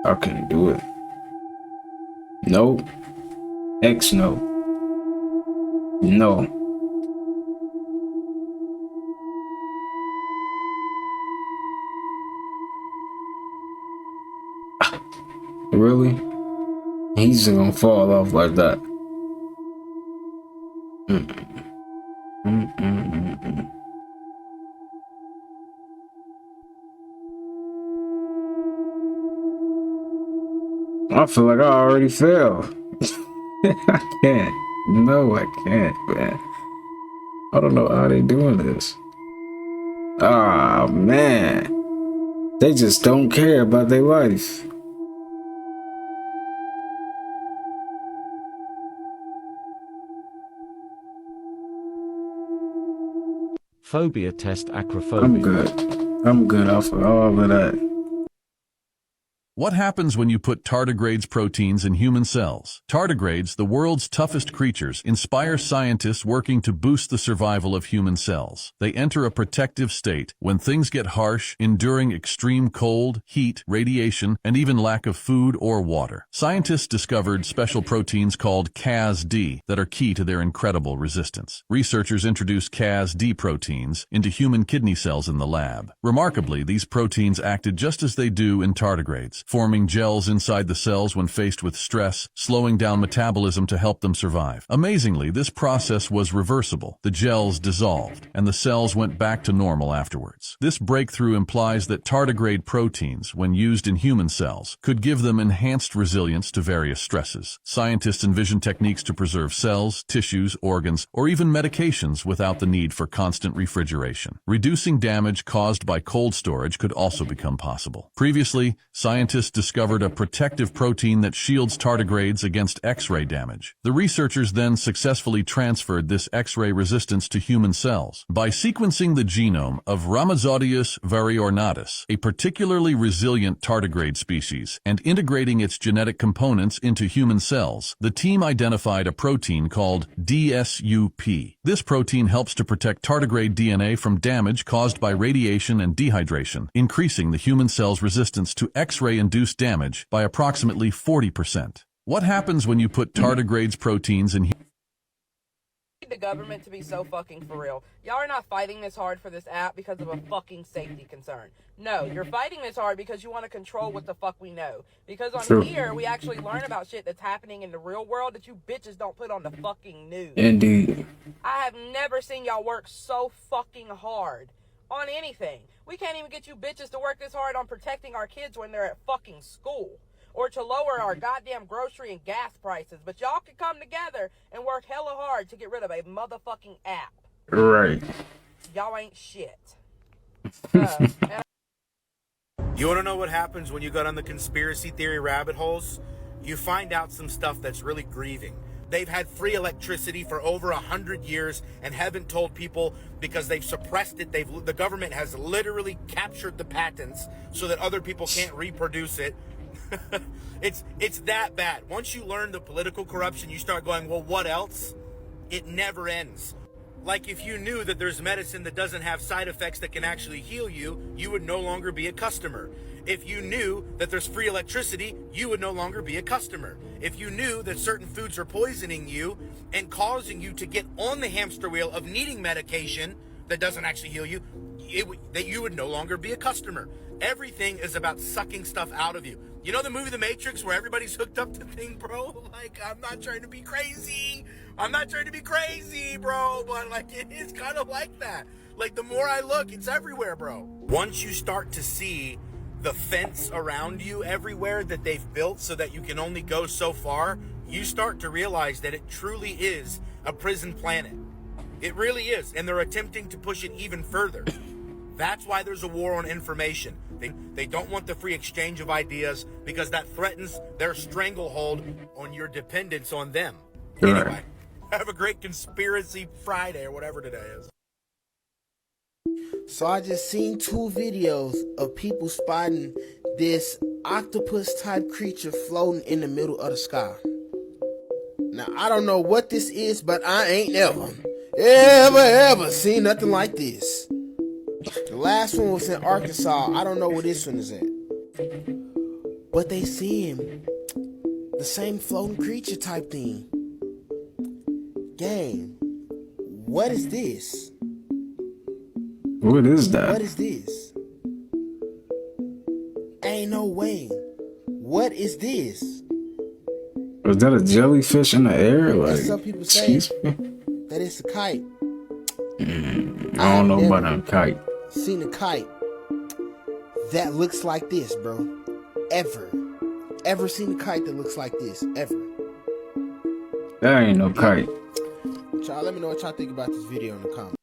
I can't do it. Nope. X no. No. Really? He's just gonna fall off like that. I feel like I already failed. I can't. No, I can't, man. I don't know how they doing this. Ah, man. They just don't care about their life. Phobia test acrophobia. I'm good. I'm good off of all of that. What happens when you put tardigrades proteins in human cells? Tardigrades, the world's toughest creatures, inspire scientists working to boost the survival of human cells. They enter a protective state when things get harsh, enduring extreme cold, heat, radiation, and even lack of food or water. Scientists discovered special proteins called Cas-D that are key to their incredible resistance. Researchers introduced Cas-D proteins into human kidney cells in the lab. Remarkably, these proteins acted just as they do in tardigrades, forming gels inside the cells when faced with stress, slowing down metabolism to help them survive. Amazingly, this process was reversible. The gels dissolved, and the cells went back to normal afterwards. This breakthrough implies that tardigrade proteins, when used in human cells, could give them enhanced resilience to various stresses. Scientists envision techniques to preserve cells, tissues, organs, or even medications without the need for constant refrigeration. Reducing damage caused by cold storage could also become possible. Previously, scientists discovered a protective protein that shields tardigrades against X-ray damage. The researchers then successfully transferred this X-ray resistance to human cells. By sequencing the genome of Rhamazaudius variornatus, a particularly resilient tardigrade species, and integrating its genetic components into human cells, the team identified a protein called DSUP. This protein helps to protect tardigrade DNA from damage caused by radiation and dehydration, increasing the human cell's resistance to X-ray-induced damage by approximately 40%. What happens when you put tardigrades proteins in The government to be so fucking for real. Y'all are not fighting this hard for this app because of a fucking safety concern. No, you're fighting this hard because you want to control what the fuck we know. Because on here, we actually learn about shit that's happening in the real world that you bitches don't put on the fucking news. Indeed. I have never seen y'all work so fucking hard on anything. We can't even get you bitches to work this hard on protecting our kids when they're at fucking school, or to lower our goddamn grocery and gas prices. But y'all can come together and work hella hard to get rid of a motherfucking app. Right. Y'all ain't shit. You want to know what happens when you go down the conspiracy theory rabbit holes? You find out some stuff that's really grieving. They've had free electricity for over 100 years and haven't told people because they've suppressed it. The government has literally captured the patents so that other people can't reproduce it. It's that bad. Once you learn the political corruption, you start going, well, what else? It never ends. Like if you knew that there's medicine that doesn't have side effects that can actually heal you, you would no longer be a customer. If you knew that there's free electricity, you would no longer be a customer. If you knew that certain foods are poisoning you and causing you to get on the hamster wheel of needing medication that doesn't actually heal you, that you would no longer be a customer. Everything is about sucking stuff out of you. You know the movie The Matrix where everybody's hooked up to thing, bro? Like, I'm not trying to be crazy. Bro, but like it is kind of like that. Like the more I look, it's everywhere, bro. Once you start to see the fence around you everywhere that they've built so that you can only go so far, you start to realize that it truly is a prison planet. It really is, and they're attempting to push it even further. That's why there's a war on information. They don't want the free exchange of ideas because that threatens their stranglehold on your dependence on them. Right. Anyway, have a great Conspiracy Friday or whatever today is. So I just seen 2 videos of people spotting this octopus type creature floating in the middle of the sky. Now I don't know what this is, but I ain't ever seen nothing like this. The last one was in Arkansas. I don't know where this one is at. But they seeing the same floating creature type thing. Gang, what is this? What is that? What is this? Ain't no way. What is this? Was that a jellyfish in the air? Like, some people say that it's a kite. I don't know about a kite. Seen a kite that looks like this, bro. Ever seen a kite that looks like this? Ever. That ain't no kite. Y'all let me know what y'all think about this video in the comments.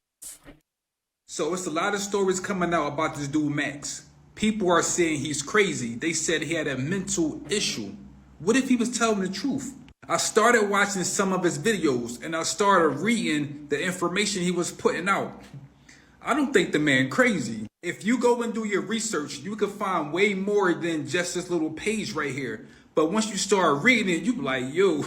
So it's a lot of stories coming out about this dude Max. People are saying he's crazy. They said he had a mental issue. What if he was telling the truth? I started watching some of his videos and I started reading the information he was putting out. I don't think the man crazy. If you go and do your research, you can find way more than just this little page right here. But once you start reading it, you be like, yo,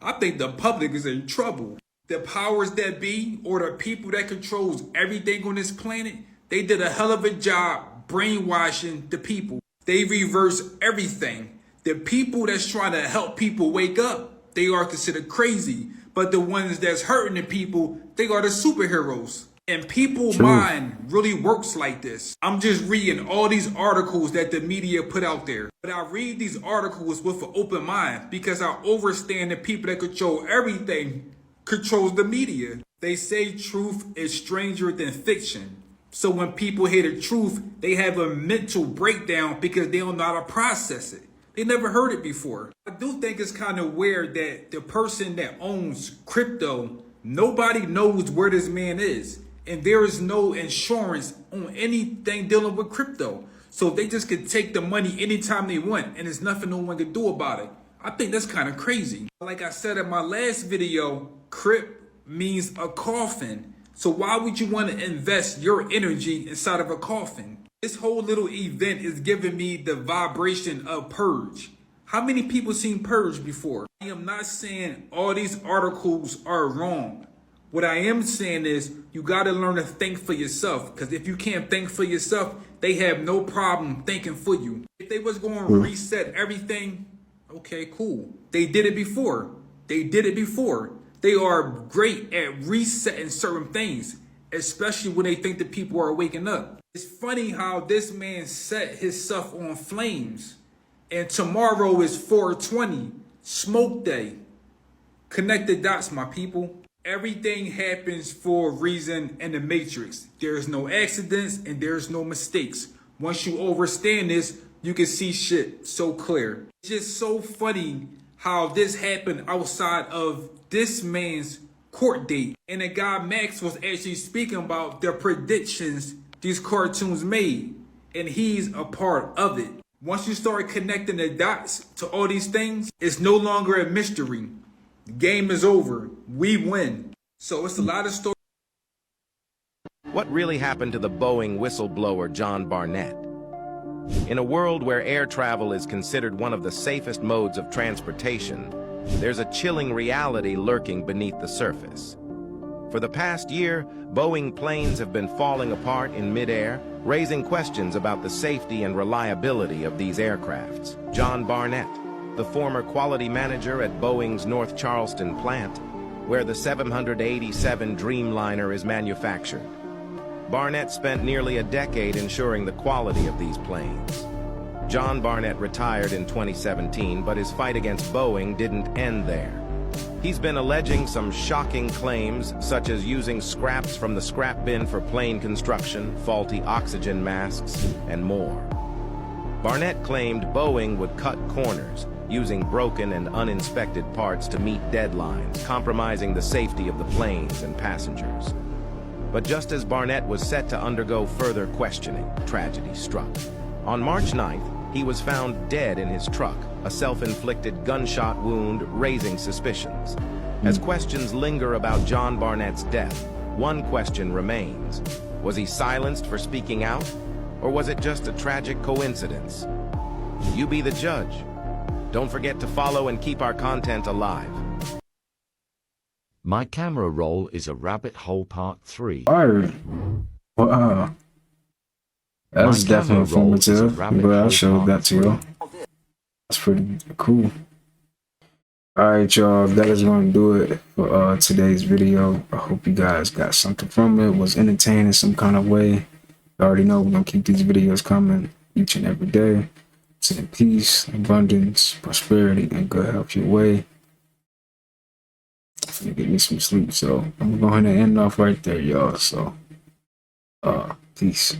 I think the public is in trouble. The powers that be, or the people that controls everything on this planet, they did a hell of a job brainwashing the people. They reverse everything. The people that's trying to help people wake up, they are considered crazy. But the ones that's hurting the people, they are the superheroes. And people's mind really works like this. I'm just reading all these articles that the media put out there. But I read these articles with an open mind because I understand the people that control everything controls the media. They say truth is stranger than fiction. So when people hear the truth, they have a mental breakdown because they don't know how to process it. They never heard it before. I do think it's kind of weird that the person that owns crypto, nobody knows where this man is. And there is no insurance on anything dealing with crypto. So they just could take the money anytime they want and there's nothing no one can do about it. I think that's kind of crazy. Like I said in my last video, crypt means a coffin. So why would you want to invest your energy inside of a coffin? This whole little event is giving me the vibration of Purge. How many people seen Purge before? I am not saying all these articles are wrong. What I am saying is you got to learn to think for yourself. Because if you can't think for yourself, they have no problem thinking for you. If they was going to reset everything, okay, cool. They did it before. They are great at resetting certain things, especially when they think that people are waking up. It's funny how this man set his stuff on flames. And tomorrow is 420, smoke day. Connect the dots, my people. Everything happens for a reason in the Matrix. There's no accidents and there's no mistakes. Once you understand this, you can see shit so clear. It's just so funny how this happened outside of this man's court date. And the guy Max was actually speaking about the predictions these cartoons made. And he's a part of it. Once you start connecting the dots to all these things, it's no longer a mystery. The game is over. We win. So it's a lot of stories. What really happened to the Boeing whistleblower John Barnett? In a world where air travel is considered one of the safest modes of transportation, there's a chilling reality lurking beneath the surface. For the past year, Boeing planes have been falling apart in midair, raising questions about the safety and reliability of these aircrafts. John Barnett, the former quality manager at Boeing's North Charleston plant, where the 787 Dreamliner is manufactured. Barnett spent nearly a decade ensuring the quality of these planes. John Barnett retired in 2017, but his fight against Boeing didn't end there. He's been alleging some shocking claims, such as using scraps from the scrap bin for plane construction, faulty oxygen masks, and more. Barnett claimed Boeing would cut corners, using broken and uninspected parts to meet deadlines, compromising the safety of the planes and passengers. But just as Barnett was set to undergo further questioning, tragedy struck. On March 9th, he was found dead in his truck, a self-inflicted gunshot wound raising suspicions. As questions linger about John Barnett's death, one question remains. Was he silenced for speaking out? Or was it just a tragic coincidence? You be the judge. Don't forget to follow and keep our content alive. My camera roll is a rabbit hole part 3. Alright. Wow. That's definitely informative, but I'll show that to you. That's pretty cool. Alright, y'all, that is going to do it for today's video. I hope you guys got something from it, was entertained in some kind of way. You already know we're going to keep these videos coming each and every day. Send peace, abundance, prosperity, and good health your way. I'm gonna get me some sleep, so I'm going to end off right there, y'all. So, peace.